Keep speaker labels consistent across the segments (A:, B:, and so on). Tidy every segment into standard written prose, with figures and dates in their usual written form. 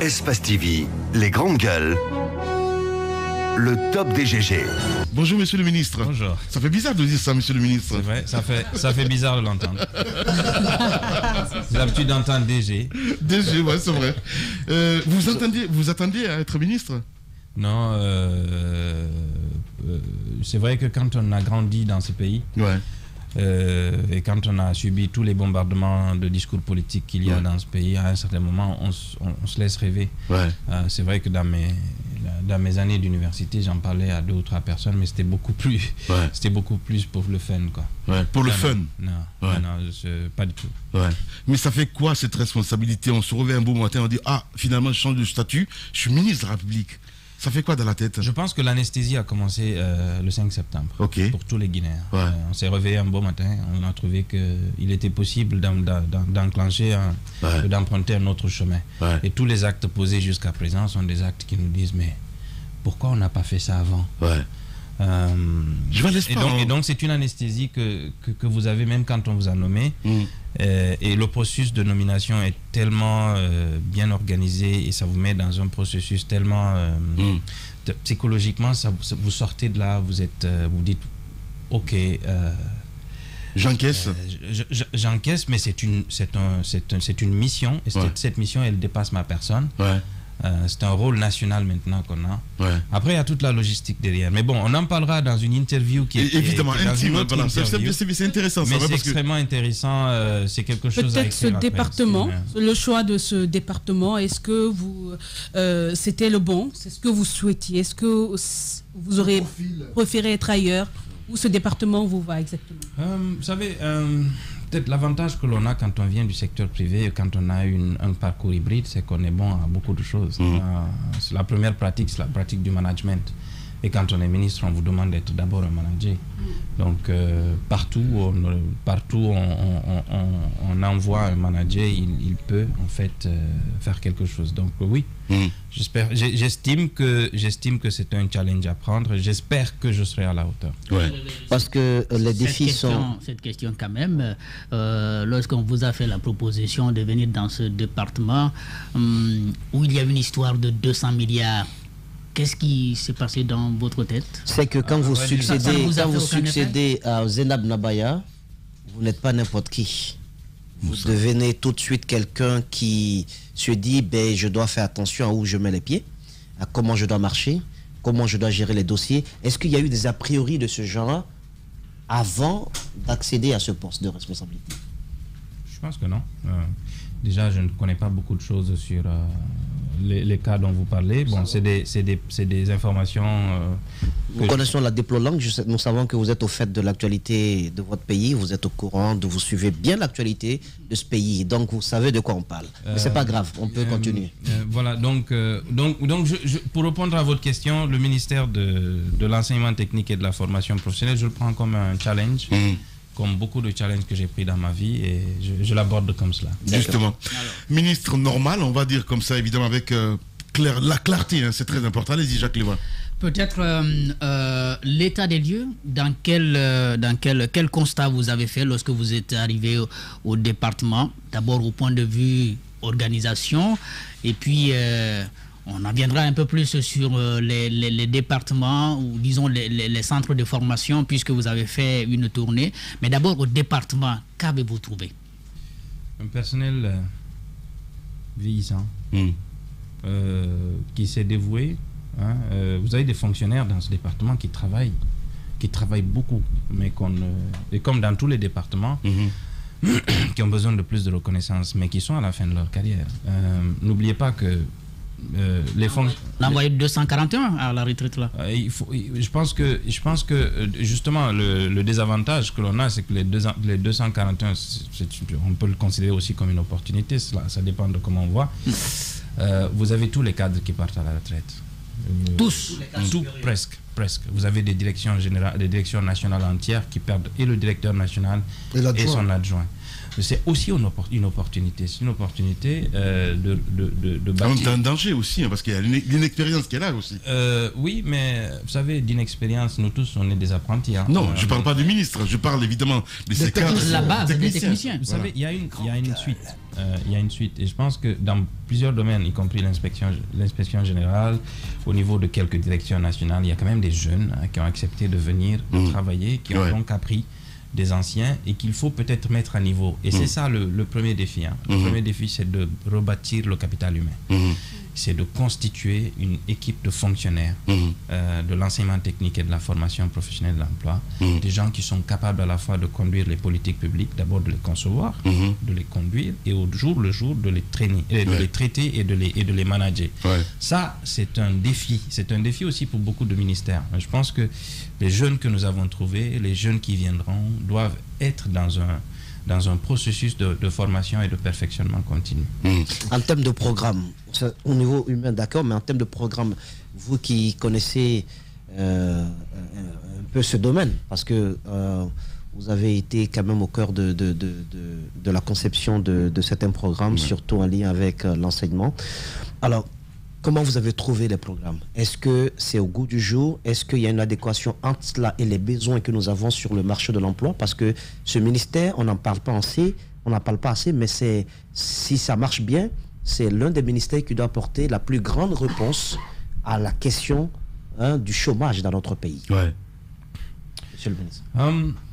A: Espace TV, les grandes gueules, le top des GG.
B: Bonjour monsieur le ministre.
C: Bonjour.
B: Ça fait bizarre de dire ça monsieur le ministre.
C: C'est vrai, ça fait bizarre de l'entendre. J'ai l'habitude d'entendre DG.
B: DG, ouais, c'est vrai. Vous attendiez à être ministre?
C: Non, c'est vrai que quand on a grandi dans ce pays,
B: ouais.
C: Et quand on a subi tous les bombardements de discours politiques qu'il y a dans ce pays, à un certain moment, on se laisse rêver.
B: Ouais.
C: C'est vrai que dans mes années d'université, j'en parlais à 2 ou 3 personnes, mais c'était beaucoup plus, c'était beaucoup plus pour le fun, quoi.
B: Ouais, pour le fun.
C: Non, pas du tout.
B: Ouais. Mais ça fait quoi cette responsabilité? On se réveille un beau matin, on dit ah finalement je change de statut, je suis ministre de la République. Ça fait quoi dans la tête?
C: Je pense que l'anesthésie a commencé le 5 septembre pour tous les Guinéens.
B: Ouais.
C: On s'est réveillé un beau matin, on a trouvé qu'il était possible d'enclencher, d'emprunter un autre chemin. Ouais. Et tous les actes posés jusqu'à présent sont des actes qui nous disent mais pourquoi on n'a pas fait ça avant? Ouais. Et donc c'est une anesthésie que vous avez même quand on vous a nommé. Et le processus de nomination est tellement bien organisé et ça vous met dans un processus tellement psychologiquement, vous sortez de là, vous dites ok,
B: j'encaisse.
C: J'encaisse, mais c'est une mission et cette mission elle dépasse ma personne. Ouais. C'est un rôle national maintenant qu'on a. Ouais. Après, il y a toute la logistique derrière. Mais bon, on en parlera dans une interview qui est
B: évidemment intime. Voilà. C'est intéressant.
C: Mais c'est extrêmement intéressant. C'est quelque chose à écrire.
D: Peut-être ce département, le choix de ce département, est-ce que c'était le bon? C'est ce que vous souhaitiez? Est-ce que vous auriez préféré être ailleurs? Où ce département vous va exactement?
C: Vous savez, peut-être l'avantage que l'on a quand on vient du secteur privé, quand on a un parcours hybride, c'est qu'on est bon à beaucoup de choses. La première pratique, c'est la pratique du management. Et quand on est ministre, on vous demande d'être d'abord un manager. Donc partout on envoie un manager, il peut en fait faire quelque chose. Donc oui, j'estime que c'est un challenge à prendre. J'espère que je serai à la hauteur.
E: Ouais. Parce que les défis sont... Cette question quand même, lorsqu'on vous a fait la proposition de venir dans ce département où il y a une histoire de 200 milliards, qu'est-ce qui s'est passé dans votre tête? C'est que quand vous succédez à Zenab Nabaya, vous n'êtes pas n'importe qui. Vous devenez tout de suite quelqu'un qui se dit ben, je dois faire attention à où je mets les pieds, à comment je dois marcher, comment je dois gérer les dossiers. Est-ce qu'il y a eu des a priori de ce genre avant d'accéder à ce poste de responsabilité?
C: Je pense que non. Déjà, je ne connais pas beaucoup de choses sur les cas dont vous parlez. Bon, c'est des informations...
E: Nous connaissons la diplolangue. Nous savons que vous êtes au fait de l'actualité de votre pays. Vous êtes au courant, vous suivez bien l'actualité de ce pays. Donc, vous savez de quoi on parle. Mais ce n'est pas grave, on peut continuer.
C: Voilà, donc pour répondre à votre question, le ministère de l'enseignement technique et de la formation professionnelle, je le prends comme un challenge. Comme beaucoup de challenges que j'ai pris dans ma vie et je l'aborde comme cela.
B: Justement. Ministre normal, on va dire comme ça, évidemment, avec la clarté, hein, c'est très important. Allez-y, Jacques Lévin.
E: Peut-être l'état des lieux, dans quel constat vous avez fait lorsque vous êtes arrivé au département, d'abord au point de vue organisation, et puis... on en viendra un peu plus sur les départements ou disons les centres de formation puisque vous avez fait une tournée. Mais d'abord au département, qu'avez-vous trouvé?
C: Un personnel vieillissant qui s'est dévoué. Hein, vous avez des fonctionnaires dans ce département qui travaillent beaucoup, mais et comme dans tous les départements, qui ont besoin de plus de reconnaissance, mais qui sont à la fin de leur carrière. N'oubliez pas que
E: on a envoyé 241 à la retraite là.
C: Je pense que justement le désavantage que l'on a, c'est que les 241, on peut le considérer aussi comme une opportunité. Ça dépend de comment on voit. Vous avez tous les cadres qui partent à la retraite.
E: Tous.
C: Tout, presque. Vous avez des directions générales, des directions nationales entières qui perdent et le directeur national et son adjoint. c'est aussi une opportunité. C'est une opportunité de bâtir.
B: Un danger aussi, hein, parce qu'il y a l'inexpérience qu'elle a aussi.
C: Oui, mais vous savez, d'inexpérience, nous tous, on est des apprentis. Hein.
B: Non, je ne parle pas du ministre, je parle évidemment de ces cadres.
E: La base des techniciens.
C: Vous savez, il y a une suite. Il y a une suite. Et je pense que dans plusieurs domaines, y compris l'inspection générale, au niveau de quelques directions nationales, il y a quand même des jeunes qui ont accepté de venir travailler, qui ont donc appris des anciens et qu'il faut peut-être mettre à niveau. Et c'est ça le premier défi. Hein. Le premier défi, c'est de rebâtir le capital humain. C'est de constituer une équipe de fonctionnaires de l'enseignement technique et de la formation professionnelle de l'emploi, des gens qui sont capables à la fois de conduire les politiques publiques, d'abord de les concevoir, de les conduire et au jour le jour de les traîner, de les traiter et de les manager. Ça, c'est un défi. C'est un défi aussi pour beaucoup de ministères. Je pense que les jeunes que nous avons trouvés, les jeunes qui viendront, doivent être dans un processus de formation et de perfectionnement continu.
F: En termes de programme, au niveau humain, d'accord, mais en termes de programme, vous qui connaissez un peu ce domaine, parce que vous avez été quand même au cœur de la conception de certains programmes, surtout en lien avec l'enseignement. Alors, comment vous avez trouvé les programmes? Est-ce que c'est au goût du jour? Est-ce qu'il y a une adéquation entre cela et les besoins que nous avons sur le marché de l'emploi? Parce que ce ministère, on n'en parle pas assez, mais si ça marche bien, c'est l'un des ministères qui doit apporter la plus grande réponse à la question du chômage dans notre pays. Monsieur le ministre.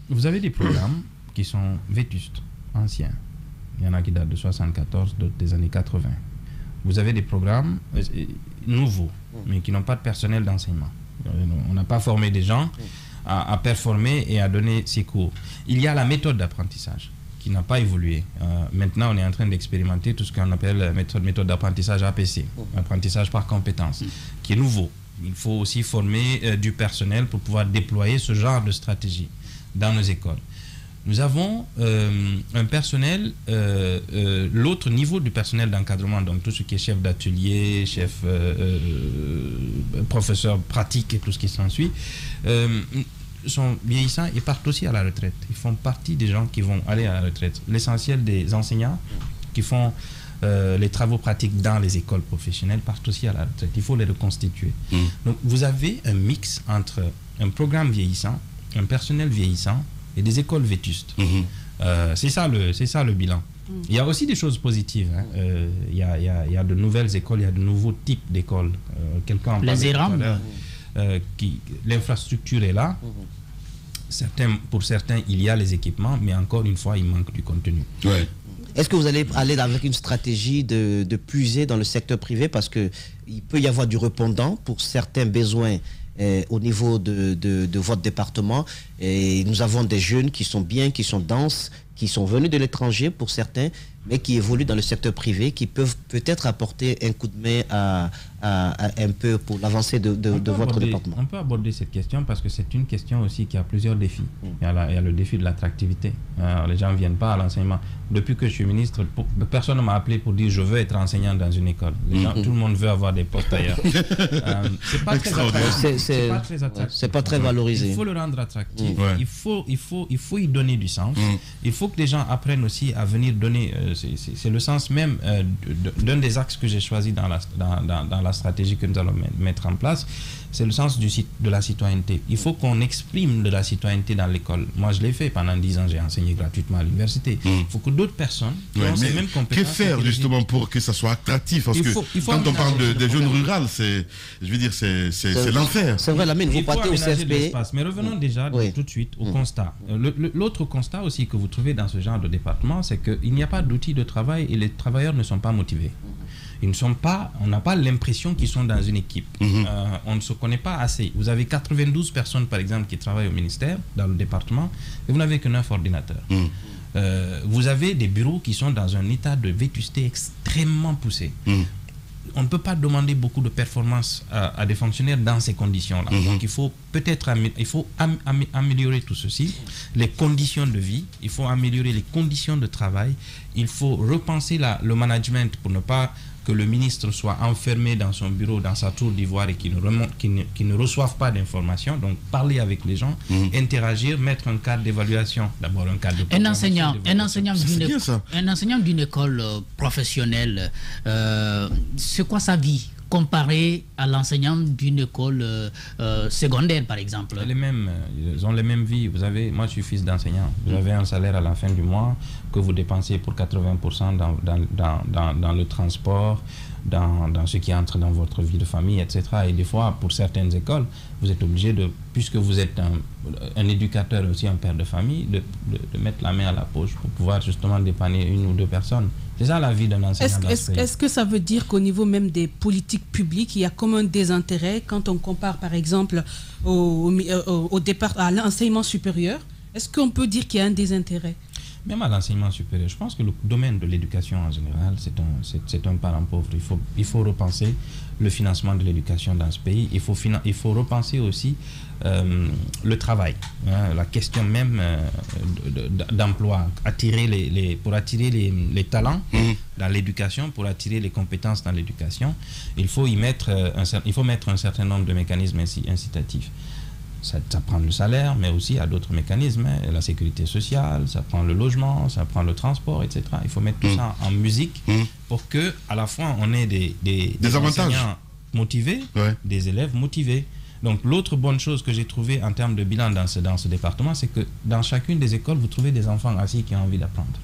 C: Vous avez des programmes qui sont vétustes, anciens. Il y en a qui datent de 1974, d'autres des années 80. Vous avez des programmes nouveaux, mais qui n'ont pas de personnel d'enseignement. On n'a pas formé des gens à performer et à donner ses cours. Il y a la méthode d'apprentissage qui n'a pas évolué. Maintenant, on est en train d'expérimenter tout ce qu'on appelle méthode d'apprentissage APC, apprentissage par compétence, qui est nouveau. Il faut aussi former du personnel pour pouvoir déployer ce genre de stratégie dans nos écoles. Nous avons un personnel, l'autre niveau du personnel d'encadrement, donc tout ce qui est chef d'atelier, chef, professeur pratique et tout ce qui s'ensuit, sont vieillissants et partent aussi à la retraite. Ils font partie des gens qui vont aller à la retraite. L'essentiel des enseignants qui font les travaux pratiques dans les écoles professionnelles partent aussi à la retraite. Il faut les reconstituer. Donc vous avez un mix entre un programme vieillissant, un personnel vieillissant et des écoles vétustes. C'est ça le bilan. Il y a aussi des choses positives. Hein. Il y a de nouvelles écoles, il y a de nouveaux types d'écoles. Quelqu'un en parlait tout à l'heure. L'infrastructure est là. Pour certains, il y a les équipements, mais encore une fois, il manque du contenu.
F: Est-ce que vous allez aller avec une stratégie de puiser dans le secteur privé, parce qu'il peut y avoir du répondant pour certains besoins au niveau de votre département, et nous avons des jeunes qui sont bien, qui sont denses, qui sont venus de l'étranger pour certains, mais qui évoluent dans le secteur privé, qui peuvent peut-être apporter un coup de main un peu pour l'avancée de votre département.
C: On peut aborder cette question parce que c'est une question aussi qui a plusieurs défis. Il y a le défi de l'attractivité. Les gens ne viennent pas à l'enseignement. Depuis que je suis ministre, personne ne m'a appelé pour dire je veux être enseignant dans une école. Tout le monde veut avoir des postes ailleurs. C'est pas très attractif.
F: C'est pas très valorisé.
C: Il faut le rendre attractif. Il faut y donner du sens. Il faut que les gens apprennent aussi à venir donner. C'est le sens même d'un des axes que j'ai choisi dans la stratégie que nous allons mettre en place. C'est le sens de la citoyenneté. Il faut qu'on exprime de la citoyenneté dans l'école. Moi, je l'ai fait pendant 10 ans, j'ai enseigné gratuitement à l'université. Il faut que d'autres personnes qui ont ces mêmes compétences...
B: Que faire justement pour que ça soit attractif? Parce que quand on parle des zones rurales, c'est l'enfer.
F: C'est vrai, la mine, vous partez au CFP.
C: Mais revenons déjà tout de suite au constat. L'autre constat aussi que vous trouvez dans ce genre de département, c'est qu'il n'y a pas d'outils de travail et les travailleurs ne sont pas motivés. On n'a pas l'impression qu'ils sont dans une équipe. On ne se connaît pas assez. Vous avez 92 personnes, par exemple, qui travaillent au ministère, dans le département, et vous n'avez que 9 ordinateurs. Vous avez des bureaux qui sont dans un état de vétusté extrêmement poussé. On ne peut pas demander beaucoup de performance à des fonctionnaires dans ces conditions-là. Donc il faut améliorer tout ceci, les conditions de vie, il faut améliorer les conditions de travail, il faut repenser le management pour ne pas que le ministre soit enfermé dans son bureau, dans sa tour d'ivoire et qu'il ne reçoive pas d'informations. Donc parler avec les gens, interagir, mettre un cadre d'évaluation. D'abord un cadre de
E: un enseignant d'une école professionnelle, c'est quoi sa vie comparé à l'enseignant d'une école secondaire, par exemple?
C: Ils ont les mêmes vies. Vous avez, moi, je suis fils d'enseignant. Vous avez un salaire à la fin du mois que vous dépensez pour 80% dans le transport, dans ce qui entre dans votre vie de famille, etc. Et des fois, pour certaines écoles, vous êtes obligé de, puisque vous êtes un éducateur et aussi un père de famille, de mettre la main à la poche pour pouvoir justement dépanner une ou deux personnes. C'est ça la vie d'un enseignant.
D: Est-ce que ça veut dire qu'au niveau même des politiques publiques, il y a comme un désintérêt quand on compare par exemple à l'enseignement supérieur? Est-ce qu'on peut dire qu'il y a un désintérêt?
C: Même à l'enseignement supérieur, je pense que le domaine de l'éducation en général, c'est un parent pauvre. Il faut repenser le financement de l'éducation dans ce pays. Il faut repenser aussi le travail, hein, la question même d'emploi, pour attirer les talents dans l'éducation, pour attirer les compétences dans l'éducation. Il faut mettre un certain nombre de mécanismes incitatifs. Ça prend le salaire, mais aussi il y a d'autres mécanismes, hein, la sécurité sociale, ça prend le logement, ça prend le transport, etc. Il faut mettre tout ça en musique pour que, à la fois, on ait des enseignants motivés, des élèves motivés. Donc, l'autre bonne chose que j'ai trouvée en termes de bilan dans ce département, c'est que dans chacune des écoles, vous trouvez des enfants assis qui ont envie d'apprendre.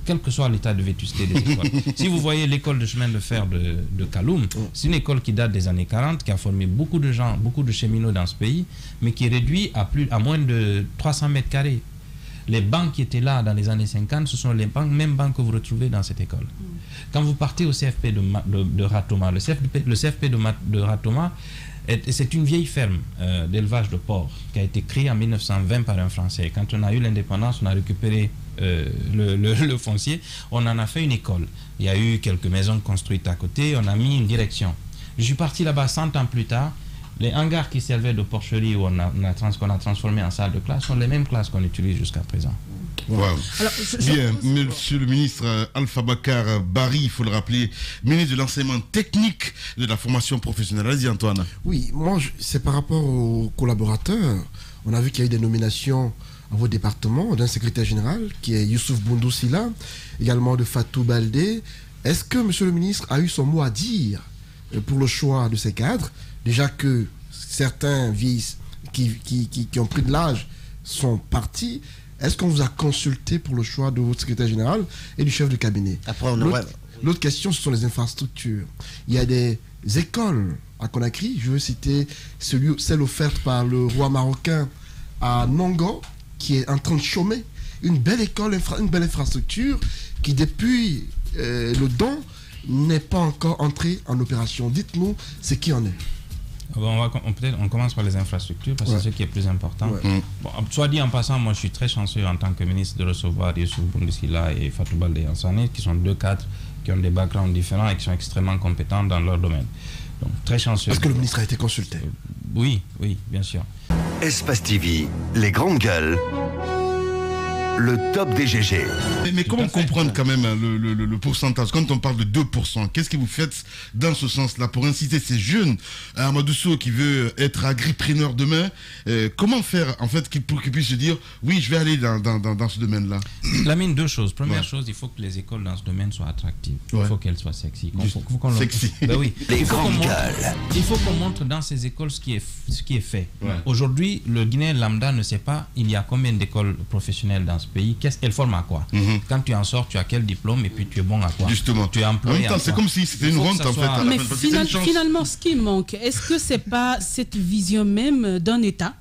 C: Quel que soit l'état de vétusté des écoles. Si vous voyez l'école de chemin de fer de Kaloum, c'est une école qui date des années 40, qui a formé beaucoup de gens, beaucoup de cheminots dans ce pays, mais qui est réduite à moins de 300 mètres carrés. Les bancs qui étaient là dans les années 50, ce sont les mêmes bancs que vous retrouvez dans cette école. Quand vous partez au CFP de Ratoma, le CFP de Ratoma, c'est une vieille ferme d'élevage de porcs qui a été créée en 1920 par un Français. Quand on a eu l'indépendance, on a récupéré le foncier, on en a fait une école. Il y a eu quelques maisons construites à côté, on a mis une direction. Je suis parti là-bas 100 ans plus tard. Les hangars qui servaient de porcherie ou qu'on a transformé en salle de classe sont les mêmes classes qu'on utilise jusqu'à présent.
B: Wow. Alors, bien, monsieur le ministre Alpha Bakar Barry, il faut le rappeler, ministre de l'enseignement technique de la formation professionnelle. Allez-y, Antoine.
G: Oui, moi, c'est par rapport aux collaborateurs. On a vu qu'il y a eu des nominations à vos départements, d'un secrétaire général qui est Youssouf Boundou Silla, également de Fatou Baldé. Est-ce que monsieur le ministre a eu son mot à dire pour le choix de ces cadres? Déjà que certains vieillisses qui ont pris de l'âge sont partis, est-ce qu'on vous a consulté pour le choix de votre secrétaire général et du chef de cabinet? L'autre question, ce sont les infrastructures. Il y a des écoles à Conakry, je veux citer celle offerte par le roi marocain à Nongo, qui est en train de chômer. Une belle école, une belle infrastructure qui, depuis le don, n'est pas encore entrée en opération. Dites-nous ce qui en est.
C: On commence par les infrastructures parce que c'est ce qui est plus important. Bon, soit dit en passant, moi je suis très chanceux en tant que ministre de recevoir Youssouf Boundou Silla et Fatou Baldé Ansane, qui sont deux cadres qui ont des backgrounds différents et qui sont extrêmement compétents dans leur domaine. Donc très chanceux.
G: Est-ce que le ministre a été consulté?
C: Oui, bien sûr.
A: Espace TV, les grandes gueules. Le top des GG.
B: Mais comment comprendre quand même le pourcentage? Quand on parle de 2%, qu'est-ce que vous faites dans ce sens-là pour inciter ces jeunes, Amadou Sow qui veut être agripreneur demain, comment faire en fait pour qu'ils puissent se dire oui, je vais aller dans ce domaine-là?
C: Lamine, deux choses. Première chose, il faut que les écoles dans ce domaine soient attractives. Il faut qu'elles soient sexy.
B: Sexy.
C: Ben oui.
A: Les grandes gueules.
C: Il faut qu'on montre dans ces écoles ce qui est fait. Aujourd'hui, le Guinéen lambda ne sait pas il y a combien d'écoles professionnelles dans ce pays, qu'elles forment à quoi. Quand tu en sors, tu as quel diplôme et puis tu es bon à quoi.
B: Justement.
C: Tu es employé. En même temps,
B: c'est comme si c'était une honte en fait.
D: Mais finalement, ce qui manque, est-ce que c'est pas cette vision même d'un État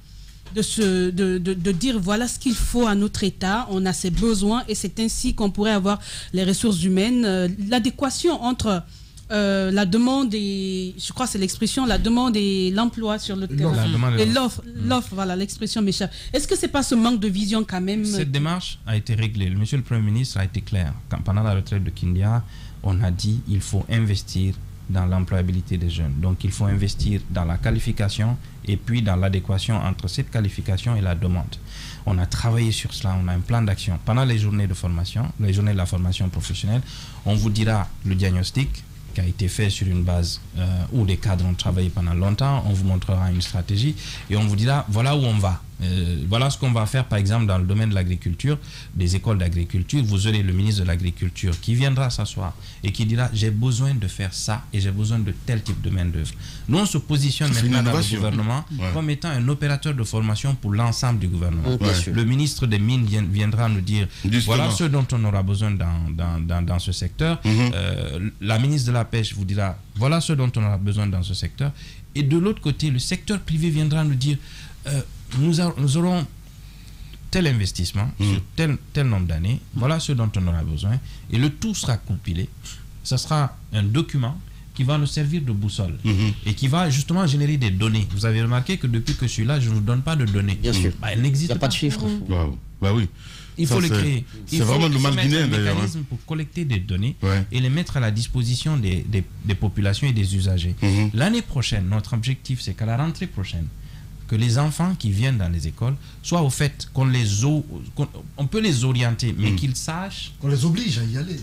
D: de dire voilà ce qu'il faut à notre État, on a ses besoins et c'est ainsi qu'on pourrait avoir les ressources humaines, l'adéquation entre la demande et, je crois que c'est l'expression, la demande et l'emploi sur le terrain. Et l'offre, voilà, l'expression m'échappe. Est-ce que c'est pas ce manque de vision quand même?
C: Cette démarche a été réglée. Monsieur le Premier ministre a été clair. Pendant la retraite de Kindia, on a dit il faut investir dans l'employabilité des jeunes. Donc il faut investir dans la qualification et puis dans l'adéquation entre cette qualification et la demande. On a travaillé sur cela, on a un plan d'action. Pendant les journées de formation, les journées de la formation professionnelle, on vous dira le diagnostic, qui a été fait sur une base où les cadres ont travaillé pendant longtemps. On vous montrera une stratégie et on vous dira voilà où on va. Voilà ce qu'on va faire, par exemple, dans le domaine de l'agriculture, des écoles d'agriculture. Vous aurez le ministre de l'Agriculture qui viendra s'asseoir et qui dira j'ai besoin de faire ça et j'ai besoin de tel type de main-d'œuvre. Nous, on se positionne maintenant dans le gouvernement comme étant un opérateur de formation pour l'ensemble du gouvernement. Le ministre des Mines viendra nous dire voilà ce dont on aura besoin dans ce secteur. La ministre de la Pêche vous dira voilà ce dont on aura besoin dans ce secteur. Et de l'autre côté, le secteur privé viendra nous dire nous aurons tel investissement sur tel nombre d'années, voilà ce dont on aura besoin, et le tout sera compilé. Ça sera un document qui va nous servir de boussole et qui va justement générer des données. Vous avez remarqué que depuis que je suis là, je ne vous donne pas de données.
F: Bien sûr.
C: Elle n'existe pas.
F: Il n'y a pas de chiffres.
B: Bah oui.
C: Il faut le créer.
B: C'est vraiment le mal guinéen d'ailleurs.
C: Un mécanisme pour collecter des données et les mettre à la disposition des populations et des usagers. L'année prochaine, notre objectif, c'est qu'à la rentrée prochaine, que les enfants qui viennent dans les écoles soient au fait on peut les orienter, mais qu'ils sachent...
G: Qu'on les oblige à y aller.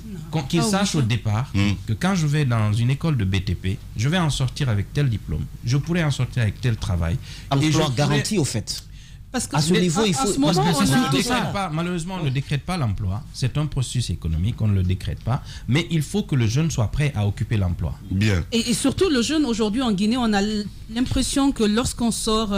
C: Qu'ils sachent au départ que quand je vais dans une école de BTP, je vais en sortir avec tel diplôme, je pourrais en sortir avec tel travail.
F: Emploi garanti au fait.
D: Parce que
F: à ce niveau, il faut...
C: Malheureusement, on ne décrète pas l'emploi. C'est un processus économique, on ne le décrète pas. Mais il faut que le jeune soit prêt à occuper l'emploi.
B: Bien.
D: Et surtout, le jeune, aujourd'hui, en Guinée, on a l'impression que lorsqu'on sort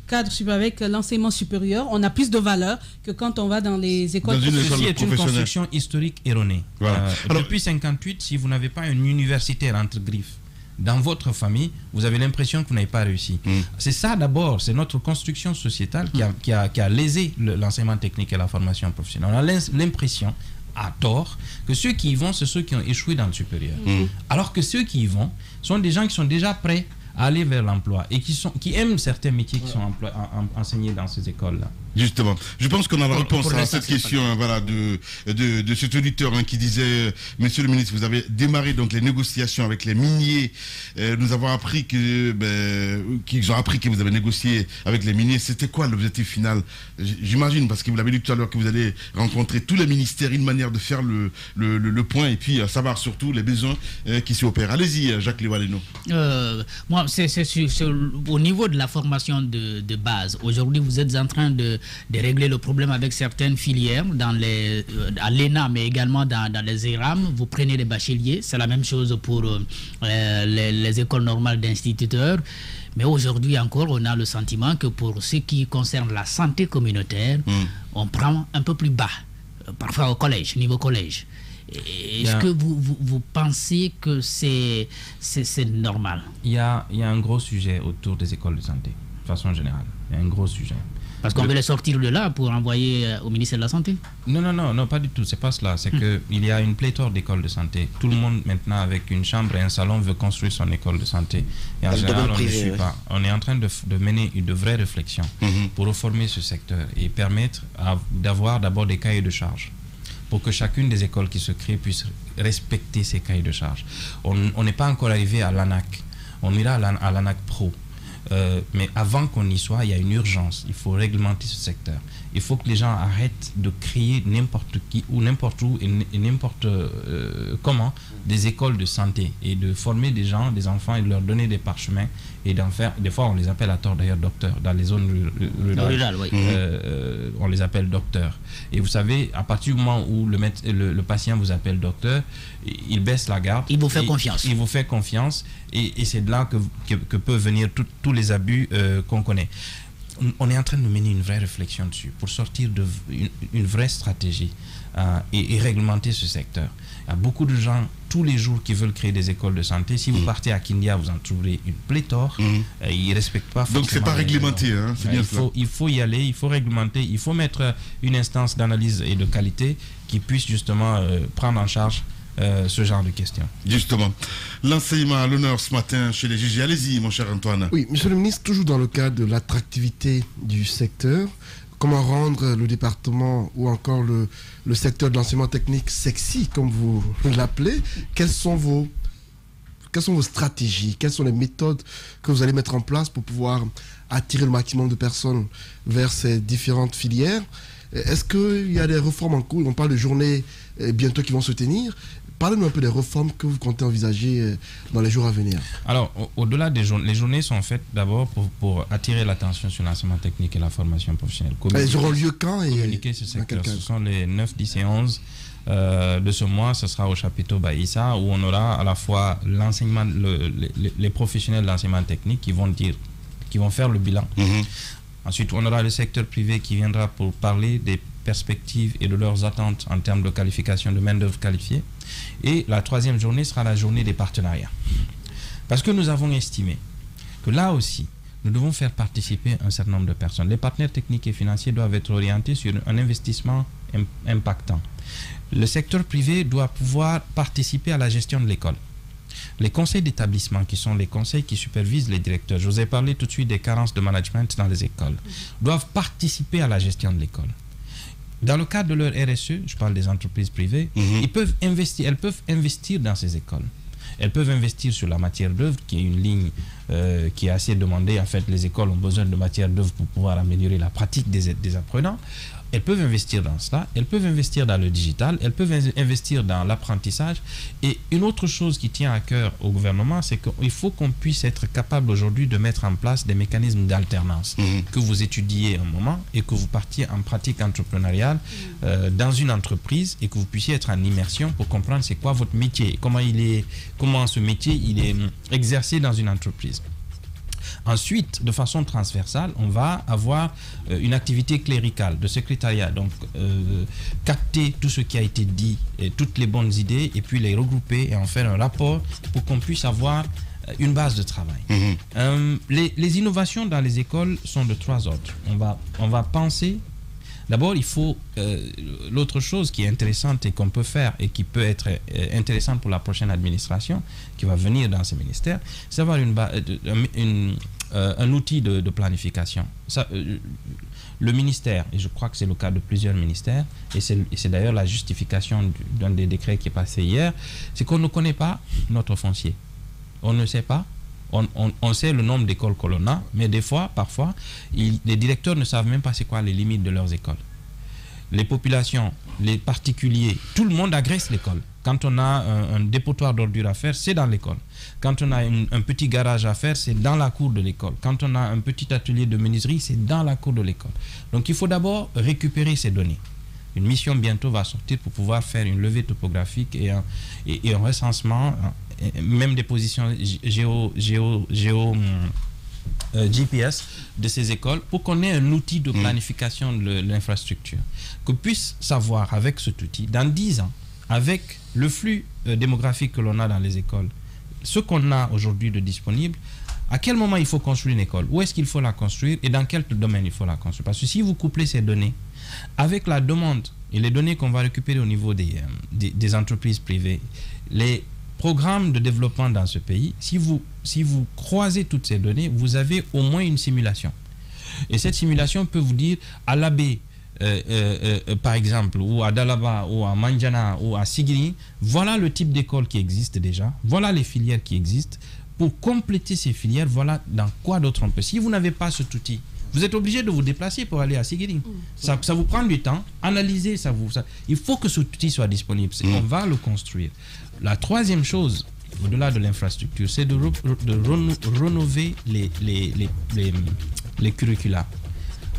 D: cadre avec l'enseignement supérieur, on a plus de valeur que quand on va dans les écoles
C: professionnelles. Ceci est une construction historique erronée. Voilà. Depuis 1958, si vous n'avez pas un universitaire entre griffes, dans votre famille, vous avez l'impression que vous n'avez pas réussi. C'est ça d'abord, c'est notre construction sociétale qui a lésé l'enseignement technique et la formation professionnelle. On a l'impression, à tort, que ceux qui y vont, c'est ceux qui ont échoué dans le supérieur. Alors que ceux qui y vont sont des gens qui sont déjà prêts à aller vers l'emploi et qui aiment certains métiers qui sont enseignés dans ces écoles-là.
B: Justement, je pense qu'on a la réponse à cette question de cet auditeur qui disait, monsieur le ministre, vous avez démarré donc les négociations avec les miniers. Nous avons appris qu'ils ont appris que vous avez négocié avec les miniers. C'était quoi l'objectif final? J'imagine, parce que vous l'avez dit tout à l'heure, que vous allez rencontrer tous les ministères, une manière de faire le point et puis savoir surtout les besoins qui s'y opèrent. Allez-y, Jacques Liwaleno.
E: Moi, c'est au niveau de la formation de base. Aujourd'hui, vous êtes en train de régler le problème avec certaines filières à l'ENA, mais également dans les ERAM. Vous prenez les bacheliers, c'est la même chose pour les écoles normales d'instituteurs. Mais aujourd'hui encore, on a le sentiment que pour ce qui concerne la santé communautaire, on prend un peu plus bas, parfois au collège, niveau collège. Est-ce que vous pensez que c'est normal?
C: Il y a un gros sujet autour des écoles de santé, de façon générale. Il y a un gros sujet.
E: Parce qu'on veut les sortir de là pour envoyer au ministère de la Santé?
C: Non, pas du tout. C'est pas cela. C'est qu'il y a une pléthore d'écoles de santé. Tout le monde, maintenant, avec une chambre et un salon, veut construire son école de santé. Et en général, on ne suit pas. On est en train de mener une vraie réflexion pour reformer ce secteur et permettre d'avoir d'abord des cahiers de charges, pour que chacune des écoles qui se créent puisse respecter ces cahiers de charges. On n'est pas encore arrivé à l'ANAC. On ira à l'ANAC Pro. Mais avant qu'on y soit, il y a une urgence. Il faut réglementer ce secteur. Il faut que les gens arrêtent de créer n'importe qui ou n'importe où et n'importe comment des écoles de santé et de former des gens, des enfants et de leur donner des parchemins et d'en faire. Des fois, on les appelle à tort d'ailleurs docteurs dans les zones rurales. Oui. On les appelle docteurs. Et vous savez, à partir du moment où le patient vous appelle docteur, il baisse la garde.
E: Il vous fait confiance.
C: Il vous fait confiance et c'est de là que peuvent venir tous les abus qu'on connaît. On est en train de mener une vraie réflexion dessus pour sortir une vraie stratégie et réglementer ce secteur. Il y a beaucoup de gens tous les jours qui veulent créer des écoles de santé. Si vous partez à Kindia, vous en trouverez une pléthore. Ils ne respectent pas forcément.
B: Donc c'est pas réglementé, hein, c'est bien cela.
C: Il faut y aller, il faut réglementer, il faut mettre une instance d'analyse et de qualité qui puisse justement prendre en charge ce genre de questions.
B: Justement. L'enseignement à l'honneur ce matin chez les juges. Allez-y, mon cher Antoine.
G: Oui, monsieur le ministre, toujours dans le cadre de l'attractivité du secteur, comment rendre le département ou encore le secteur de l'enseignement technique sexy, comme vous l'appelez? Quelles sont vos stratégies? Quelles sont les méthodes que vous allez mettre en place pour pouvoir attirer le maximum de personnes vers ces différentes filières? Est-ce qu'il y a des réformes en cours? On parle de journées bientôt qui vont se tenir. Parlez-nous un peu des réformes que vous comptez envisager dans les jours à venir.
C: Alors, au-delà des journées, les journées sont faites d'abord pour attirer l'attention sur l'enseignement technique et la formation professionnelle.
G: Elles auront lieu quand et
C: communiquer ce secteur. Ce sont les 9, 10 et 11 de ce mois. Ce sera au chapiteau Baïssa, où on aura à la fois l'enseignement, les professionnels d'enseignement technique qui vont faire le bilan. Ensuite, on aura le secteur privé qui viendra pour parler des perspectives et de leurs attentes en termes de qualification de main-d'œuvre qualifiée. Et la troisième journée sera la journée des partenariats. Parce que nous avons estimé que là aussi, nous devons faire participer un certain nombre de personnes. Les partenaires techniques et financiers doivent être orientés sur un investissement impactant. Le secteur privé doit pouvoir participer à la gestion de l'école. Les conseils d'établissement, qui sont les conseils qui supervisent les directeurs, je vous ai parlé tout de suite des carences de management dans les écoles, doivent participer à la gestion de l'école. Dans le cadre de leur RSE, je parle des entreprises privées, elles peuvent investir dans ces écoles. Elles peuvent investir sur la matière d'œuvre, qui est une ligne qui est assez demandée. En fait, les écoles ont besoin de matière d'œuvre pour pouvoir améliorer la pratique des apprenants. Elles peuvent investir dans cela, elles peuvent investir dans le digital, elles peuvent investir dans l'apprentissage. Et une autre chose qui tient à cœur au gouvernement, c'est qu'il faut qu'on puisse être capable aujourd'hui de mettre en place des mécanismes d'alternance. Que vous étudiez un moment et que vous partiez en pratique entrepreneuriale dans une entreprise et que vous puissiez être en immersion pour comprendre c'est quoi votre métier, comment ce métier il est exercé dans une entreprise. Ensuite, de façon transversale, on va avoir une activité cléricale de secrétariat, donc capter tout ce qui a été dit, et toutes les bonnes idées, et puis les regrouper et en faire un rapport pour qu'on puisse avoir une base de travail. Les innovations dans les écoles sont de trois ordres. On va penser. D'abord, il faut l'autre chose qui est intéressante et qu'on peut faire et qui peut être intéressante pour la prochaine administration qui va venir dans ces ministères, c'est avoir un outil de planification. Ça, le ministère, et je crois que c'est le cas de plusieurs ministères, et c'est d'ailleurs la justification d'un des décrets qui est passé hier, c'est qu'on ne connaît pas notre foncier. On ne sait pas. On sait le nombre d'écoles que l'on a, mais des fois, parfois, les directeurs ne savent même pas c'est quoi les limites de leurs écoles. Les populations, les particuliers, tout le monde agresse l'école. Quand on a un dépotoir d'ordures à faire, c'est dans l'école. Quand on a un petit garage à faire, c'est dans la cour de l'école. Quand on a un petit atelier de menuiserie, c'est dans la cour de l'école. Donc il faut d'abord récupérer ces données. Une mission bientôt va sortir pour pouvoir faire une levée topographique et un recensement, même des positions GPS de ces écoles, pour qu'on ait un outil de planification de l'infrastructure. Qu'on puisse savoir avec cet outil, dans 10 ans, avec le flux démographique que l'on a dans les écoles, ce qu'on a aujourd'hui de disponible, à quel moment il faut construire une école, où est-ce qu'il faut la construire et dans quel domaine il faut la construire. Parce que si vous couplez ces données avec la demande et les données qu'on va récupérer au niveau des entreprises privées, les programmes de développement dans ce pays, si vous croisez toutes ces données, vous avez au moins une simulation. Et cette simulation peut vous dire à l'Abbé, par exemple, ou à Dalaba, ou à Manjana, ou à Sigiri, voilà le type d'école qui existe déjà, voilà les filières qui existent. Pour compléter ces filières, voilà dans quoi d'autre on peut. Si vous n'avez pas cet outil, vous êtes obligé de vous déplacer pour aller à Sigiri. Ça vous prend du temps, analyser, il faut que cet outil soit disponible. On va le construire. La troisième chose, au-delà de l'infrastructure, c'est de rénover les curricula.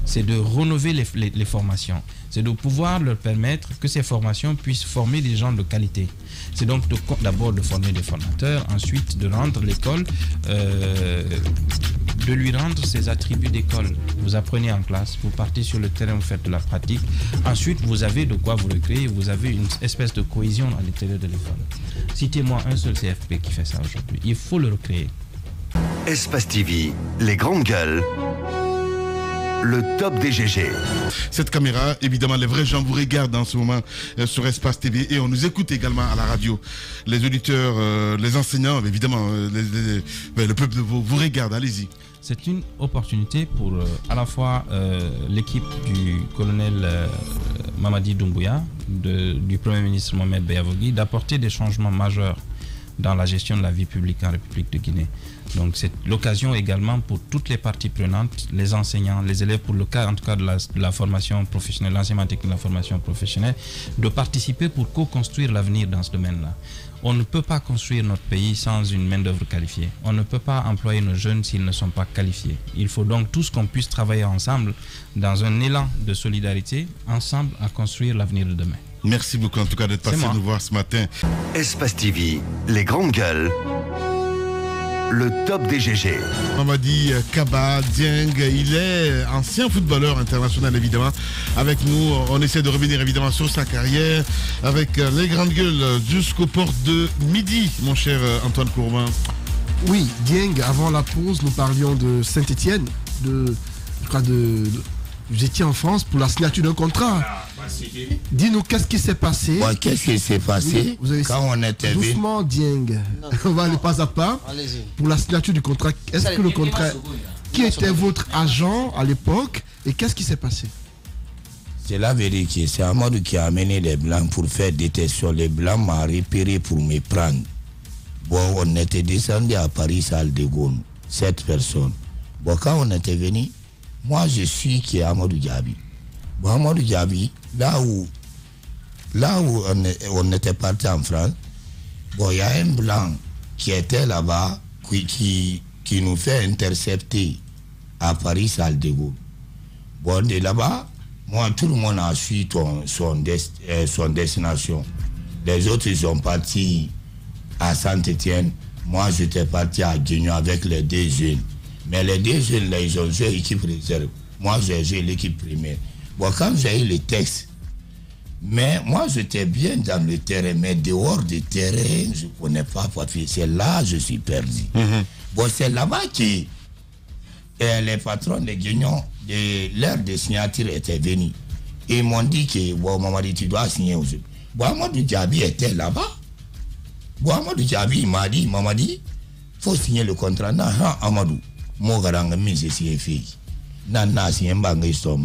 C: C'est de rénover les formations. C'est de pouvoir leur permettre que ces formations puissent former des gens de qualité. C'est donc d'abord de former des formateurs, ensuite de rendre l'école, de lui rendre ses attributs d'école. Vous apprenez en classe, vous partez sur le terrain, vous faites de la pratique. Ensuite, vous avez de quoi vous recréer, vous avez une espèce de cohésion à l'intérieur de l'école. Citez-moi un seul CFP qui fait ça aujourd'hui. Il faut le recréer.
A: Espace TV, les grandes gueules. Le top des GG.
B: Cette caméra, évidemment, les vrais gens vous regardent en ce moment sur Espace TV et on nous écoute également à la radio. Les auditeurs, les enseignants, évidemment, le peuple vous regarde. Allez-y.
C: C'est une opportunité pour à la fois l'équipe du colonel Mamadi Doumbouya, du Premier ministre Mohamed Beyavogui, d'apporter des changements majeurs dans la gestion de la vie publique en République de Guinée. Donc c'est l'occasion également pour toutes les parties prenantes, les enseignants, les élèves, pour le cas en tout cas de la formation professionnelle, l'enseignement technique de la formation professionnelle, de participer pour co-construire l'avenir dans ce domaine-là. On ne peut pas construire notre pays sans une main-d'œuvre qualifiée. On ne peut pas employer nos jeunes s'ils ne sont pas qualifiés. Il faut donc tous qu'on puisse travailler ensemble dans un élan de solidarité, ensemble à construire l'avenir de demain.
B: Merci beaucoup en tout cas d'être passé nous voir ce matin.
A: Espace TV, les grandes gueules. Le top des GG.
B: Mamadi Kaba Dieng, il est ancien footballeur international évidemment. Avec nous, on essaie de revenir évidemment sur sa carrière avec les grandes gueules jusqu'aux portes de midi, mon cher Antoine Courbin.
G: Oui, Dieng, avant la pause, nous parlions de Saint-Etienne, vous étiez en France pour la signature d'un contrat. Dis-nous, qu'est-ce qui s'est passé?
H: Qu'est-ce qui s'est passé quand on était venu?
G: Doucement, Dieng. On va aller pas à pas. Pour la signature du contrat, est-ce que le contrat... Qui était votre agent à l'époque et qu'est-ce qui s'est passé?
H: C'est la vérité. C'est Amadou qui a amené les Blancs pour faire détection. Les Blancs m'ont repéré pour me prendre. Bon, on était descendu à Paris, salle de Gaulle. 7 personnes. Bon, quand on était venu, moi je suis qui est Amadou Diaby. Bon, Amadou Diaby, là où on était parti en France, bon, il y a un Blanc qui était là-bas, qui nous fait intercepter à Paris, salle de Gaulle. Bon, de là-bas, moi, tout le monde a suivi son destination. Les autres, ils sont partis à Saint-Etienne. Moi, j'étais parti à Guignon avec les 2 jeunes. Mais les 2 jeunes, là, ils ont joué l'équipe réserve. Moi, j'ai joué l'équipe première. Bon, quand j'ai eu les textes, mais moi, j'étais bien dans le terrain, mais dehors du terrain, je ne connais pas papier. C'est là que je suis perdu. Bon, c'est là-bas que les patrons de Guignon, l'heure de signature était venue. Ils m'ont dit que, bon, Mamadi, tu dois signer aujourd'hui. Bon, Amadou Diaby était là-bas. Bon, Amadou Diaby, il m'a dit, Mamadi, il faut signer le contrat. Non, Amadou, moi, je suis signé fille. Non, c'est un bang d'histoire.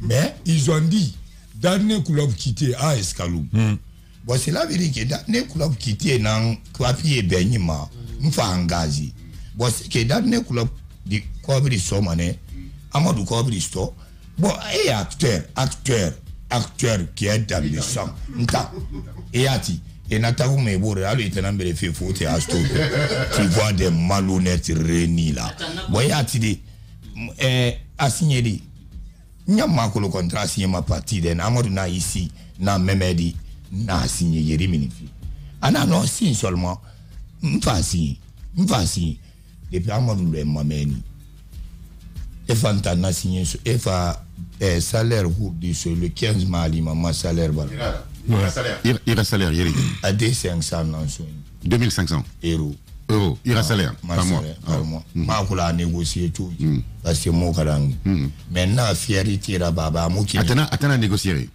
H: Mais ils ont dit, dernier club quitté à Escalou. Bon, c'est la vérité. Dernier club quitté dans Kwapi Benima, nous faisons engagé. Bon, c'est que dernier club de Kobri Somane, Amadou Kobri Sto, bon, et acteur qui est dans le sang. Et Ati, et Nataou Meboure, alors il est en train de faire faute à Sto. Tu vois des malhonnêtes réunis là. Bon, et Ati, a signé dit. Nyama ko le contrat signé ma partie de Amadou na ici na Memedi na signé yeri minifi ana non signe seulement m'fasi depuis Amadou le mameni et fanta na signé et fa salaire pour le 15 mali maman salaire voilà
I: il reste salaire yeri
H: à 2500 non
I: 2500
H: euros.
I: Il reste salaire par mois.
H: Ma ko la négocier tout parce que mon karang. Maintenant fierté la baba mo ki.
I: Attends négocier.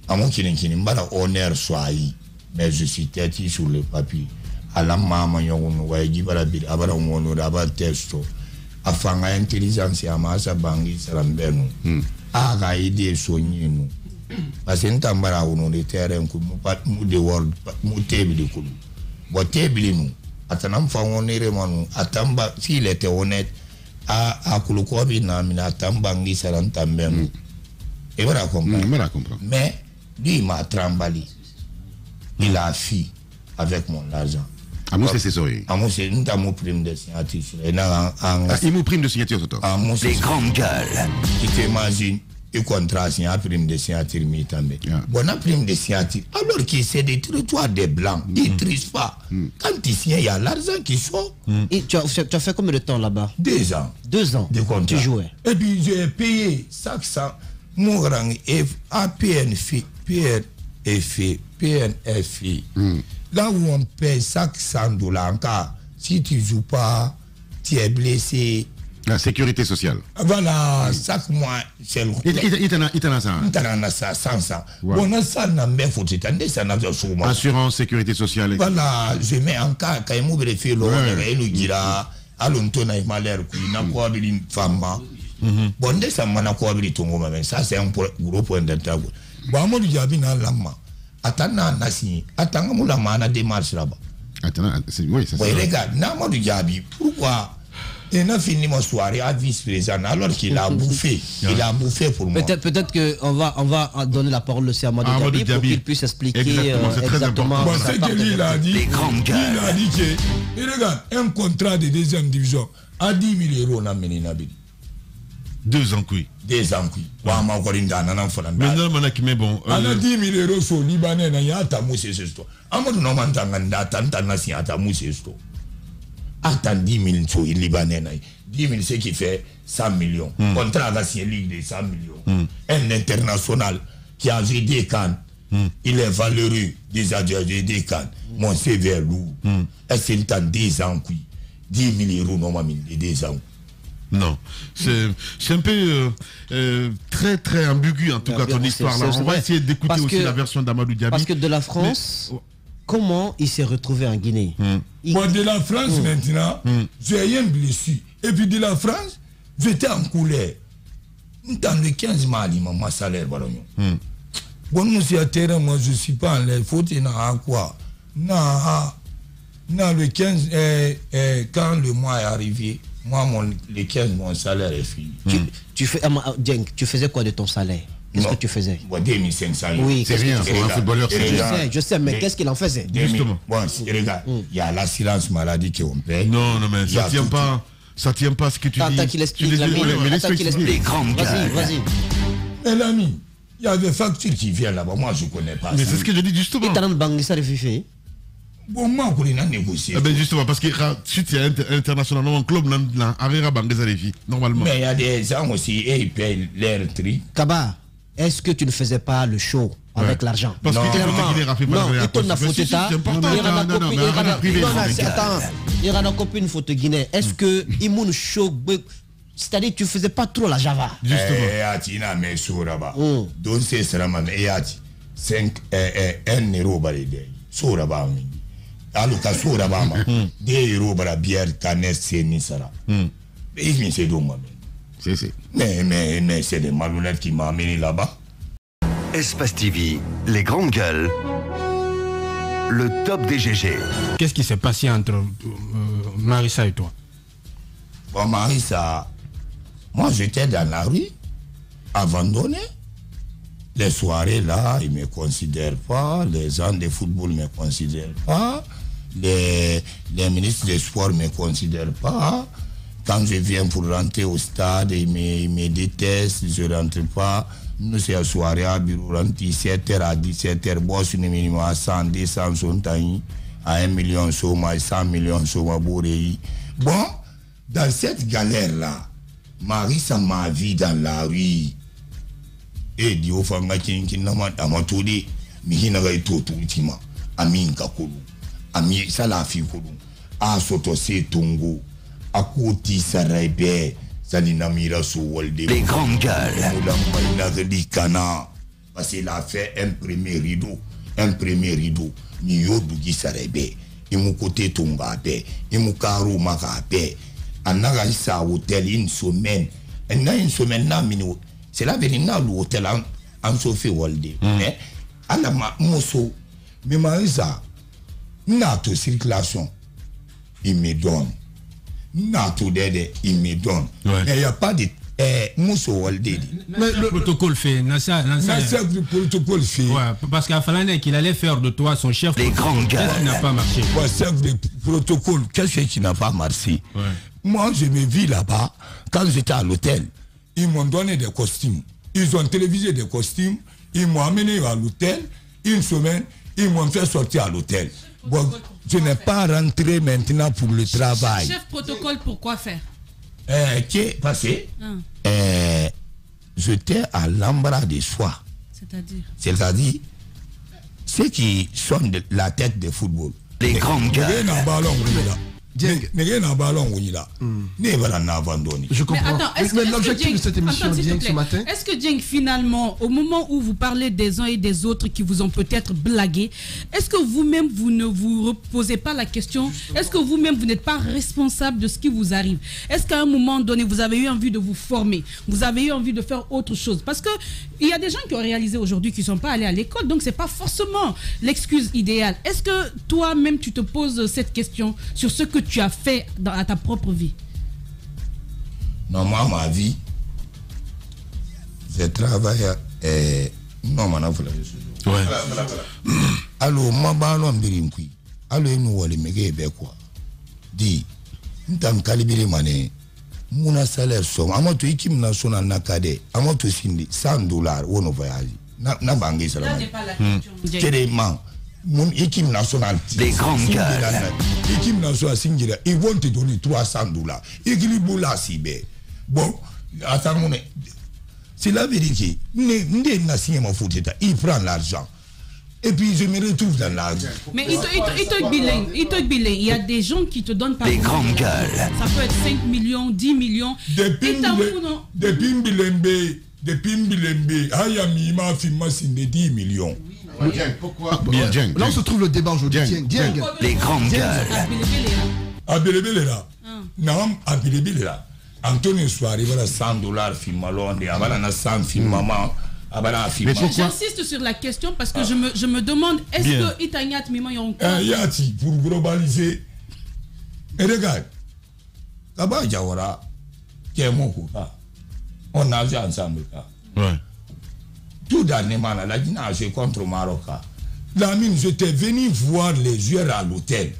H: Amo kini mbara honneur soyi. Mais je suis têtu sur le papier. Ala mama yongo wa jibara bi abara ngono aba testo. Afanga intelligence ya masa bangi sarambenu. Aga idée sognenu. Parce que ntambara ono de terrain ku mu de world mu tebili ku. Botebilinu atanam fa wonere manu atamba s'il était honnête a kulukobi na mina atamba ngi sarantambem et voilà comprendre mais lui m'a trembali il a fui avec mon argent
I: c'est
H: nous avons prime de signature
I: il nous prime de signature
A: les grandes gueules
H: tu t'imagines et contrat signé prime de signature mi-tambe. Bon, la prime de signature, alors que c'est des territoires des Blancs, ils ne trisent pas. Quand tu signes, il y a l'argent qui sort.
F: Et tu as fait combien de temps là-bas?
H: 2 ans.
F: 2 ans
H: de contrat.
F: Tu jouais.
H: Et puis j'ai payé chaque ça. Mon grand PNFI. Là où on paye chaque $100 en cas, si tu ne joues pas, tu es blessé.
I: La sécurité sociale.
H: Voilà, chaque mois, c'est le... Il ça, 100. Bon, ça n'a pas foutu, ça n'a pas foutu.
I: Assurance, sécurité sociale.
H: Voilà, je mets en cas, quand il m'a fait l'eau, il dira, allons-nous à malheur, il n'a pas une femme. Bon, ça m'a pas ça, c'est un gros point d'intérêt. Bon, moi, il y a bien un lama. Attends, Nassi, attends, moula mana démarche là-bas.
I: Attends, oui, ça
H: c'est. Oui, regarde, Namadou Diaby, pourquoi il a fini mon soirée à vice-président alors qu'il a bouffé. Il a bouffé pour moi.
F: Peut-être qu'on va donner la parole aussi à Amadou Diaby pour qu'il puisse expliquer exactement
J: ce que lui il a dit. Il a dit que, regarde, un contrat de deuxième division à 10 000 euros, on a mené Nabil.
B: 2 ans, oui.
J: 2 ans, oui.
B: Maintenant, mais bon.
J: On a 10 000 euros sur le Libanais, il y a ta mousse et c'est tout. Amadou n'a pas ta mousse et tout. Attends 10 000 sur le Libanais. 10 000, c'est qui fait 100 millions. Contrat à la Ligue de 100 millions. Un international qui a joué des cannes. Il est valeureux des adjoints des cannes. Mon CV est lourd. Est-ce que tu 10 ans, oui. 10 000 euros, normalement, 2 ans.
B: Non, c'est un peu très très ambigu en tout cas ton histoire là. On va essayer d'écouter aussi la version d'Amadou Diaby.
F: Parce que de la France, comment il s'est retrouvé en Guinée?
J: Moi de la France maintenant, j'ai rien blessé. Et puis de la France, j'étais en couleur. Dans les 15 mois, mon salaire, bon, nous c'est à terrain, moi je suis pas en l'air. Faut qu'il y ait quoi? Non, le 15, quand le mois est arrivé, moi, les 15, mon salaire est fini.
F: Tu faisais quoi de ton salaire? Qu'est-ce que tu faisais?
J: 2500 €.
F: Oui,
I: c'est rien, pour un footballeur, c'est rien.
F: Je sais, mais qu'est-ce qu'il en faisait?
B: Justement.
J: Bon, regarde, il y a l'assurance maladie qu'on paye.
B: Non, mais ça tient pas. Ça tient pas ce que tu dis.
F: Attends qu'il explique. Vas-y.
J: Mais l'ami, il y a des factures qui viennent là-bas. Moi, je ne connais pas.
B: Mais c'est ce que je dis justement.
F: Et t'as un banque, ça refait.
J: Bon, moi, on a négocié.
B: Eh ben justement, parce que si tu es international, un club n'a rien banque des filles, normalement.
J: Mais il y a des gens aussi, et ils payent leur tri.
F: Kaba, est-ce que tu ne faisais pas le show avec l'argent?
B: Parce que clairement,
F: il tourne la faute état. Il y a une copine faute Guinée. Est-ce que Imoun show, c'est-à-dire tu faisais pas trop la Java?
J: Justement. Mais sur là-bas. Donc c'est ça, mais 5 €. Sur là-bas. Alors que sur là-bas, 2 € pour la bière canette, c'est Nissara. Mais c'est dommage. Mais c'est des malhonnêtes qui m'ont amené là-bas.
A: Espace TV, les grandes gueules, le top des GG.
K: Qu'est-ce qui s'est passé entre Marissa et toi?
J: Bon, Marissa, moi j'étais dans la rue, abandonné. Les soirées là, ils ne me considèrent pas, les gens de football ne me considèrent pas, les ministres des sports ne me considèrent pas. Quand je viens pour rentrer au stade, ils me détestent, je ne rentre pas. Nous, c'est la soirée à bureau, 17h à 17h, boss, nous minimum à 100, 200, à 1 million, 100 millions, bon, dans cette galère-là, Marissa m'a vu dans la rue. Et Dieu fanga kinama amatodi mihina ga itoto ultima amin kakulu ami sala fi kulu a soto se tongo akoti saraibe salina mira so wolde
A: les grandes gueules
J: parce qu'il a fait un premier rideau ni yodugi saraibe imu côté tonga be imu karo maka be anaga isa hôtel une semaine na minu. C'est là que l'hôtel en Sophie Walde. Mais à la mosso, mais Marisa, n'a de circulation, il me donne. N'a tout d'aide, il me donne. Mais il n'y a pas de mosso Walde.
K: Mais le protocole fait.
J: Le protocole fait.
K: Ouais, parce qu'à Falane, qu'il allait faire de toi son chef.
A: Les grandes gueules.
K: Qu'est-ce qui n'a pas marché?
J: Le protocole, qu'est-ce qui n'a pas marché? Moi, je me vis là-bas quand j'étais à l'hôtel. Ils m'ont donné des costumes. Ils ont télévisé des costumes. Ils m'ont amené à l'hôtel. Une semaine, ils m'ont fait sortir à l'hôtel. Bon, je n'ai pas rentré maintenant pour le travail.
D: Chef protocole, pourquoi faire?
J: Qui est passé? J'étais à l'embarras de soi. C'est-à-dire ceux qui sont de la tête de football.
A: Les grandes gueules.
G: Je comprends.
D: Mais attends,
G: mais l'objectif de cette émission, Dieng, ce matin...
D: Est-ce que Dieng, finalement, au moment où vous parlez des uns et des autres qui vous ont peut-être blagué, est-ce que vous-même, vous ne vous reposez pas la question? Est-ce que vous-même, vous n'êtes pas responsable de ce qui vous arrive? Est-ce qu'à un moment donné, vous avez eu envie de vous former? Vous avez eu envie de faire autre chose? Parce que il y a des gens qui ont réalisé aujourd'hui qui ne sont pas allés à l'école, donc ce n'est pas forcément l'excuse idéale. Est-ce que toi-même, tu te poses cette question sur ce que tu as fait à ta propre vie?
J: Non, moi, ma vie, je travaille non, maintenant, vous l'avez. Alors, moi, ballon birimpi. Alors, nous, allons me quoi? Dis, nous t'am calibrer mané. Mon salaire somme. Amato équipe nationale nakade. Amato sindi $100 au no voyage. Na bangi ça. Là, c'est pas la question. Tellement. Mon équipe nationale.
A: Les grandes gueules.
J: Équipe nationale singira. Ils vont te donner $300. Équilibre là si bé. Bon, attends mon. C'est la vérité. Il prend l'argent. Et puis je me retrouve dans l'argent.
D: Mais il te bilingue. Il y a des gens qui te donnent par
A: les grandes gueules.
D: Ça peut être 5 millions, 10 millions.
J: Depuis Mbilembe, Ayami m'a fait de 10 millions.
G: Pourquoi? Là on se trouve le débat aujourd'hui.
A: Les grandes gueules.
J: Abelebele là. Non, Abelebele là. Antonio Soirée, voilà $100 film Londres, voilà 100 film maman, voilà film.
D: J'insiste sur la question parce que je me demande est-ce que Itaniat Mima yon quoi?
J: Yati pour globaliser. Et regarde, Kaba Jawara, qui est mon copain, on a vu ensemble là. Tout dernièrement la Guinée a joué contre Maroc. La mine, j'étais venu voir les joueurs à l'hôtel.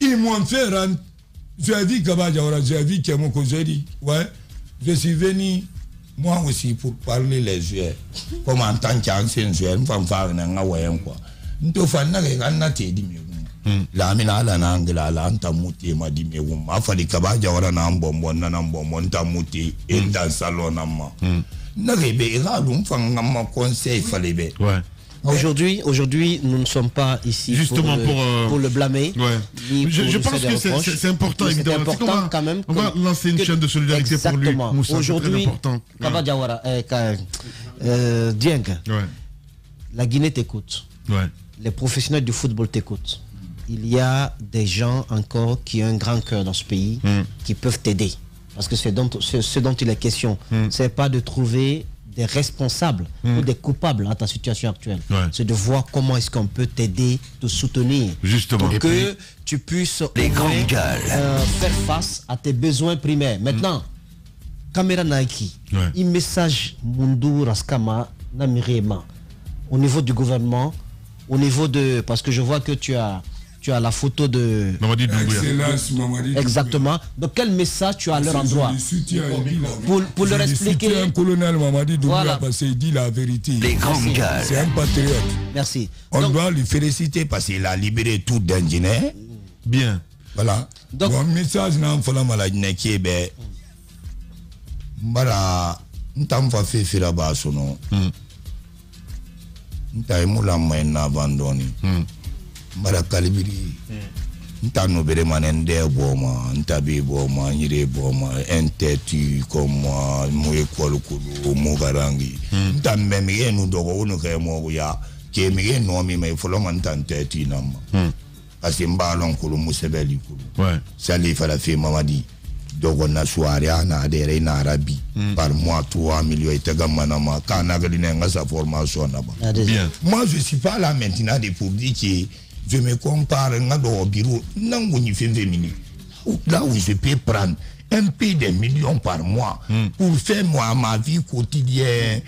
J: Ils m'ont fait rendre. J'ai vu Kabadjawara, j'ai vu Kemoko, j'ai dit, ouais, je suis venu, moi aussi, pour parler les joueurs. Comme en tant qu'ancien joueur, je ne faire rien, quoi. Nous faisons un peu de la mina la nangela la anta muti ma di me ma fa di Kabadjawara na mbombo na mbombo nta muti et dans salon na ma. Na rebe ra dum fa ngam conseil fallait be.
F: Aujourd'hui, nous ne sommes pas ici
B: justement
F: pour le blâmer.
B: Je pense que c'est important, évidemment.
F: C'est important quand même.
B: On va lancer une chaîne de solidarité pour lui.
F: Aujourd'hui, Kabadjawara, Dieng, la Guinée t'écoute. Les professionnels du football t'écoutent. Il y a des gens encore qui ont un grand cœur dans ce pays qui peuvent t'aider. Parce que c'est ce dont il est question. C'est pas de trouver des responsables ou des coupables à ta situation actuelle. C'est de voir comment est-ce qu'on peut t'aider, te soutenir.
B: Justement.
F: Pour que tu puisses faire face à tes besoins primaires. Maintenant, Caméra Naiki, un message Mundu Raskama Namirema au niveau du gouvernement, au niveau de... Parce que je vois que tu as la photo de
B: Mamadi Doumbouya.
F: Exactement. Donc quel message tu as à leur endroit pour leur expliquer
J: un colonel Mamadi Doumbouya parce qu'il dit la vérité.
A: Les grandes gueules.
J: C'est un patriote.
F: Merci.
J: On doit lui féliciter parce qu'il a libéré tout d'un Guinée.
B: Bien.
J: Voilà. Donc un message n'a pas la maladie qui est ben. Bara ntamfa fait firaba sono. Ntaimula maina abandoni. Mara kalibiri ntano bere manende boma ntabi boma nyire boma enteti comme mo école kulu mo garangi ntamme mi enu dogo unu ke mo ya ke mi enu mi me folo man tanteti nam parce mbalon kulu musebeli kulu sali fala fi Mamadi dogo na soirée ana adere na arabi par mois 3 millions et manama kana galine ngasa formation naba. Bien. Moi je suis pas là maintenant pour dire que je me compare au bureau, là où je peux prendre un peu de millions par mois pour faire moi ma vie quotidienne.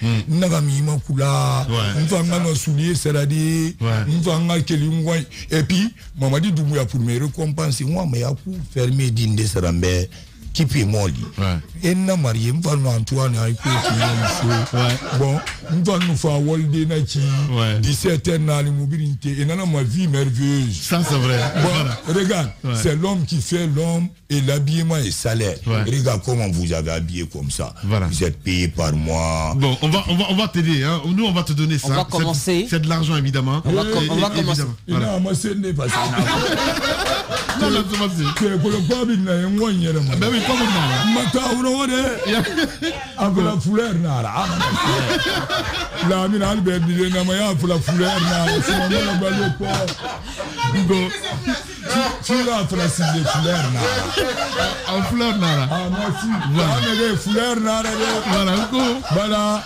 J: Et puis, Mamadi Doumbouya pour me récompenser, moi, mais à coup fermer d'Inde Sarambe. Qui peut m'aider? Et n'a marié, on va nous Antoine avec bon, on va nous faire Walde Nachi, 17 ans dans l'immobilité, et n'a ma vie merveilleuse.
B: Ça, c'est vrai.
J: Bon, regarde, c'est l'homme qui fait l'homme et l'habillement est salaire. Regarde comment vous avez habillé comme ça. Vous êtes payé par mois.
B: Bon, on va t'aider. Hein. Nous, on va te donner ça.
F: On va commencer.
B: C'est de l'argent, évidemment.
F: On va commencer.
J: Il a amassé le nez parce que
B: Non, non, c'est passé.
L: C'est pour le papi, il y a un moyen.
B: Ben oui, comme on a.
L: Mata, vous l'avez. Avec la fleur, nara. La mine, Albert, il y a un moyen pour la fleur, nara. C'est un moyen pour le pauvre. Tu vas faire la fleur, nara.
B: En fleur, nara.
L: Ah, merci. Voilà, fleur, nara.
B: Voilà,
L: voilà.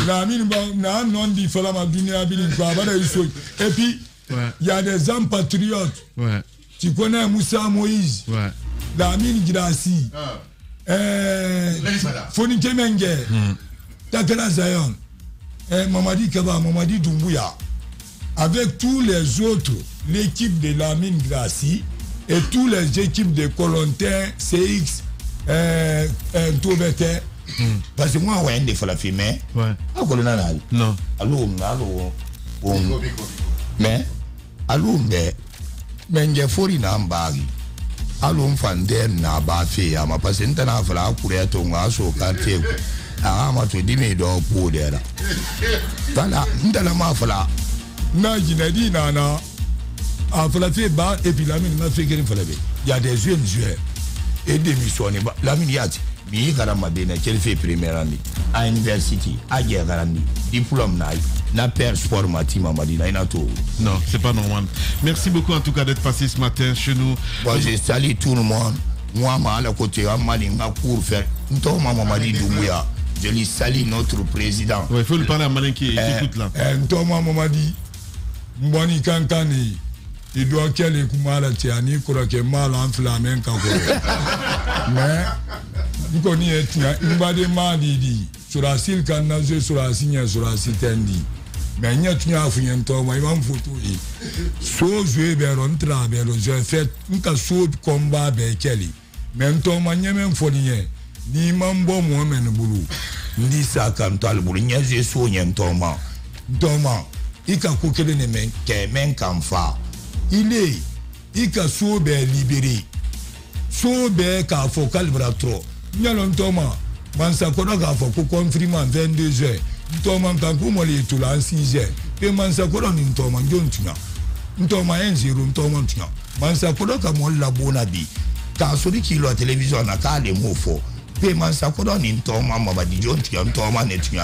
L: La mine, non, dit, faut la madiner à Billy, et puis, il y a des hommes patriotes.
B: Ouais.
L: Tu connais Moussa Moïse.
B: Ouais.
L: Lamine Grassi. Fonike Menge. Takela Zayon. Mamadi Kaba, Mamadi Doumbouya. Avec tous les autres, l'équipe de Lamine Grassi et tous les équipes de Colontin, CX, Toubete.
H: Parce que moi, on a des fois la fumée.
B: Ouais.
H: Ah, colonel.
B: Non.
H: Allô. Mais, allô, mais il faut une ambagi. Allô, fandem na bafi, ama parce que n'ta na fala courir ton asso quartier. Ah, ma tu dis mais do pour là. Voilà, n'ta la ma fala.
L: Na jinadi nana. A fala fait bas et puis la mine m'a fait qu'il fallait. Il y a des jeunes joueurs et des missions. La mine yati. Mi Karamadena, qu'elle fait première année à l'université, à Guerrani, diplôme na père sport matima madina inato.
B: Non, c'est pas normal. Merci beaucoup en tout cas d'être passé ce matin chez nous.
H: Bon, je salue tout le monde. Moi, à la côté, à Malinga pour faire. Mamadi Doumbouya. Je lui salue notre président.
B: Il faut lui parler à Malin qui écoute là.
L: Thomas Mamadi, Mbani Kankani. Il doit qu'elle ait Kumala Tiani, Kurake mal en flamen Kanko. Mais, vous connaissez, il va demander, sur la sile canazé, sur la signe, sur la citendi. Mais il y a tout à fait un temps, il va me photo. So, je vais vers un travail, je vais faire un cas de combat avec Kelly. Mais un temps, il y a même folie. Ni mambo, moi, mais le boulot.
H: Ni ça, comme toi, le boulot, il y a des sous, il y a un Thomas.
L: Thomas, il a coqué les mains, qui est même comme ça. Il a sauvé libéré. Sauvé car faut calibrer trop. Il y a longtemps, Mansakora a fait confirmer 22 heures. Thomas Kankou les tout là 6 heures. Et Mansakora ni Thomas Jontuna. Thomas 1-0 Thomas Tina. Mansakora comme on l'a bonabi. Car celui qui la télévision n'a qu'à les mots faux. Et Mansakora ni Thomas Mamadi Jontuna. Thomas n'est 2-0.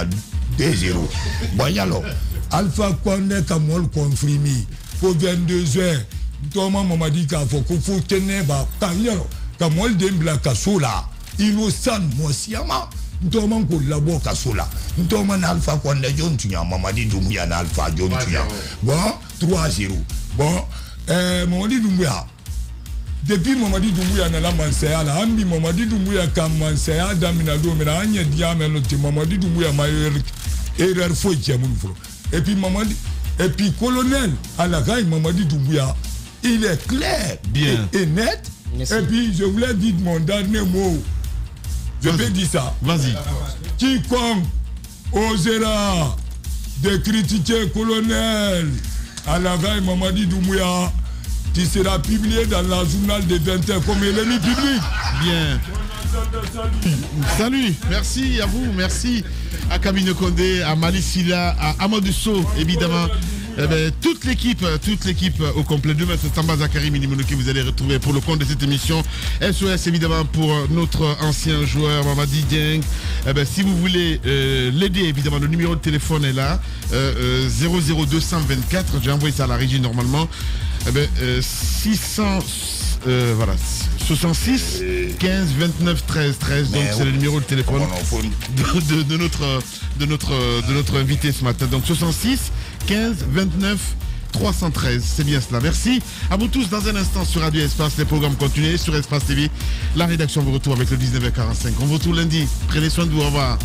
L: Bon alors, Alpha Condé comme on le confirme. Pour 22 heures, Thomas m'a dit qu'il faut tenir comme on dit Kasola, innocent, moi si ama, Thomas collabore Kasola, Thomas Alpha Condé John Tuya, Mamadi Doumbouya Alpha John Tuya. Bon, 3-0. Bon, Mamadi Doumbouya. Depuis Mamadi Doumbouya na la Mansaya, la Ambi Mamadi Doumbouya comme Mansaya, Daminado, mais la Agne Diamel, Mamadi Doumbouya m'a erreur fouille qui a mon frère. Et puis Mamadi. Et puis, colonel, à la caille, Mamadi Doumbouya, il est clair et net. Merci. Et puis, je voulais dire mon dernier mot. Je vais dire ça.
B: Vas-y.
L: Quiconque osera de critiquer colonel à la caille, Mamadi Doumbouya, qui sera publié dans la journal de 20h comme ennemi public.
B: Bien. Salut, merci à vous, merci à Kamine Condé, à Malisila, à Amadou Sow, évidemment. Toute l'équipe au complet. Demain, c'est Tamba Zakari Minimono que vous allez retrouver pour le compte de cette émission. SOS évidemment pour notre ancien joueur Mamadi Dieng. Si vous voulez l'aider, évidemment, le numéro de téléphone est là. 00224. J'ai envoyé ça à la régie normalement. 600 voilà, 66 15 29 13 13. Donc c'est le numéro de téléphone de notre invité ce matin. Donc 66 15 29 313, c'est bien cela. Merci à vous tous. Dans un instant sur Radio Espace, les programmes continuent sur Espace TV. La rédaction vous retrouve avec le 19h45. On vous retrouve lundi. Prenez soin de vous. Au revoir.